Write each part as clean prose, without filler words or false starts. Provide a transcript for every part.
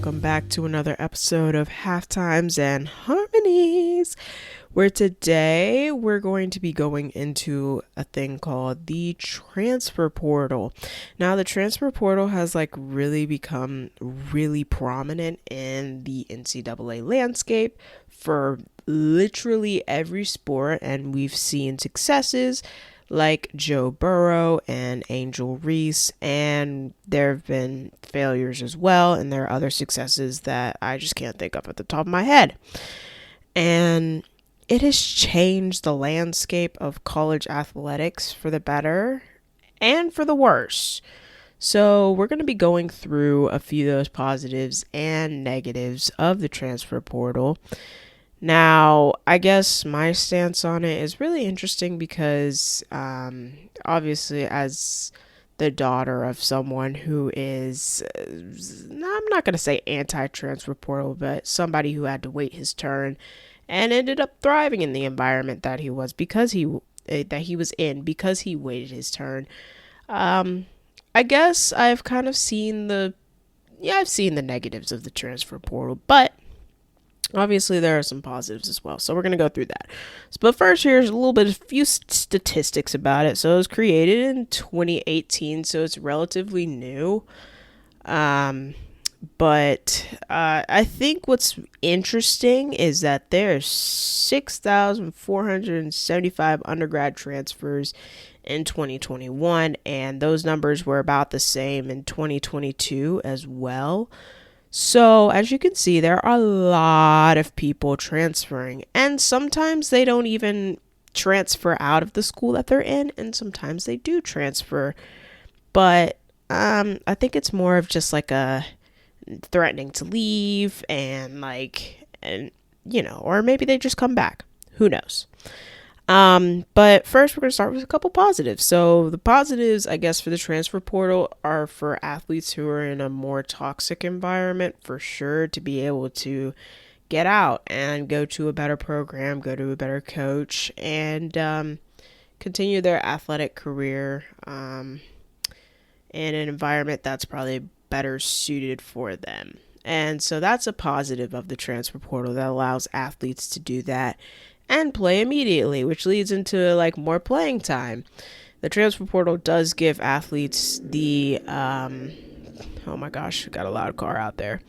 welcome back to another episode of Halftimes and Harmonies, where today we're going to be going into a thing called the transfer portal. Now, the transfer portal has really become really prominent in the NCAA landscape for literally every sport, and we've seen successes like Joe Burrow and Angel Reese, and there have been failures as well, and there are other successes that I just can't think of at the top of my head. And it has changed the landscape of college athletics for the better and for the worse. So we're going to be going through a few of those positives and negatives of the transfer portal. Now, I guess my stance on it is really interesting because, obviously, as the daughter of someone who is, I'm not going to say anti-transfer portal, but somebody who had to wait his turn and ended up thriving in the environment that he was because he was in because he waited his turn. I guess I've kind of seen I've seen the negatives of the transfer portal, but obviously, there are some positives as well, so we're going to go through that. But first, here's a few statistics about it. So it was created in 2018, so it's relatively new. But I think what's interesting is that there's 6,475 undergrad transfers in 2021, and those numbers were about the same in 2022 as well. So, as you can see, there are a lot of people transferring, and sometimes they don't even transfer out of the school that they're in, and sometimes they do transfer. But I think it's more of just like a threatening to leave or maybe they just come back. Who knows? But first we're going to start with a couple positives. So the positives, I guess, for the transfer portal are for athletes who are in a more toxic environment, for sure, to be able to get out and go to a better program, go to a better coach, and continue their athletic career in an environment that's probably better suited for them. And so that's a positive of the transfer portal that allows athletes to do that and play immediately, which leads into more playing time. The transfer portal does give athletes the oh my gosh, got a loud car out there.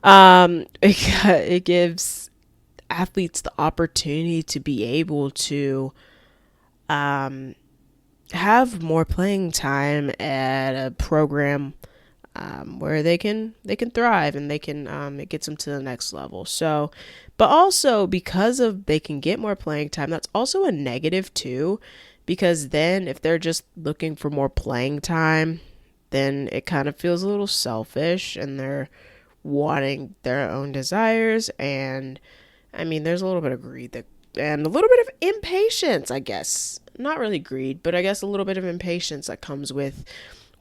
It gives athletes the opportunity to be able to have more playing time at a program where they can thrive, and they can it gets them to the next level. So, but also because of they can get more playing time, that's also a negative too, because then if they're just looking for more playing time, then it kind of feels a little selfish, and they're wanting their own desires, and I mean there's a little bit of greed and a little bit of impatience, I guess. Not really greed, but I guess a little bit of impatience that comes with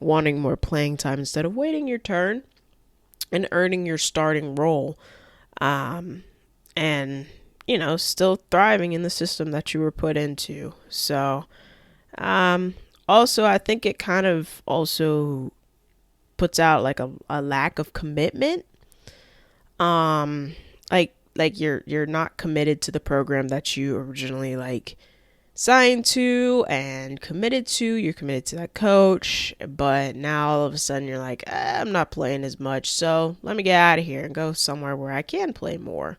wanting more playing time instead of waiting your turn and earning your starting role, and still thriving in the system that you were put into. So also I think it kind of also puts out a lack of commitment. You're not committed to the program that you originally signed to and committed to. You're committed to that coach, but now all of a sudden you're I'm not playing as much, so let me get out of here and go somewhere where I can play more,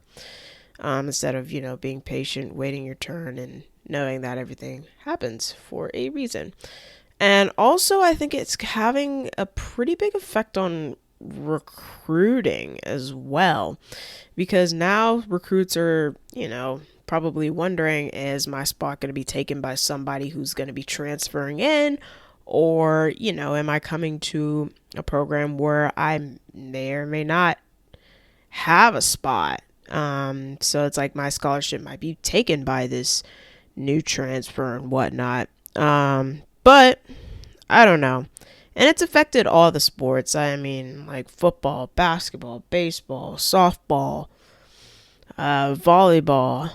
instead of being patient, waiting your turn, and knowing that everything happens for a reason. And also I think it's having a pretty big effect on recruiting as well, because now recruits are probably wondering, is my spot going to be taken by somebody who's going to be transferring in, or am I coming to a program where I may or may not have a spot? So it's my scholarship might be taken by this new transfer and whatnot. But I don't know. And it's affected all the sports. I mean, football, basketball, baseball, softball, volleyball,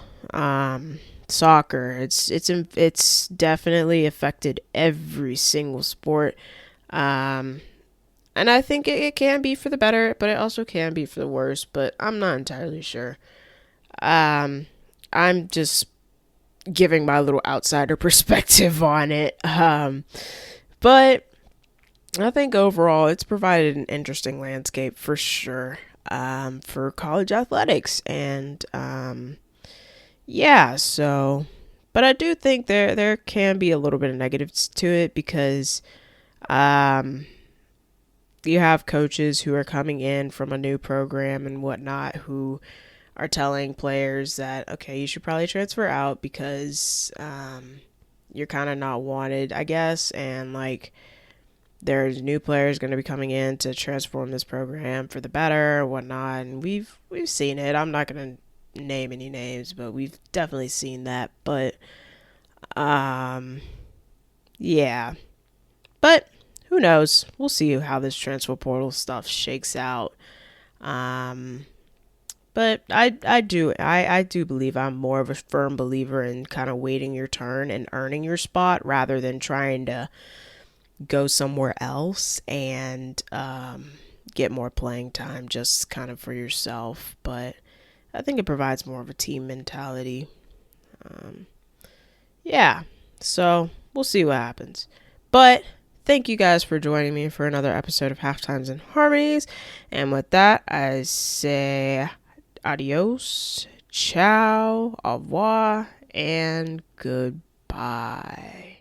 soccer. It's definitely affected every single sport. And I think it can be for the better, but it also can be for the worse, but I'm not entirely sure. Um, I'm just giving my little outsider perspective on it. But I think overall it's provided an interesting landscape for sure, for college athletics. And yeah, so, but I do think there can be a little bit of negatives to it because um, you have coaches who are coming in from a new program and whatnot who are telling players that, okay, you should probably transfer out because you're kind of not wanted, I guess. And like, there's new players going to be coming in to transform this program for the better or whatnot. And we've seen it. I'm not going to name any names, but we've definitely seen that. But um, yeah. But who knows? We'll see how this transfer portal stuff shakes out. Um, But I do believe I'm more of a firm believer in kind of waiting your turn and earning your spot rather than trying to go somewhere else and get more playing time just kind of for yourself. But I think it provides more of a team mentality. Um, yeah, so we'll see what happens. But thank you guys for joining me for another episode of Halftimes and Harmonies. And with that, I say adios, ciao, au revoir, and goodbye.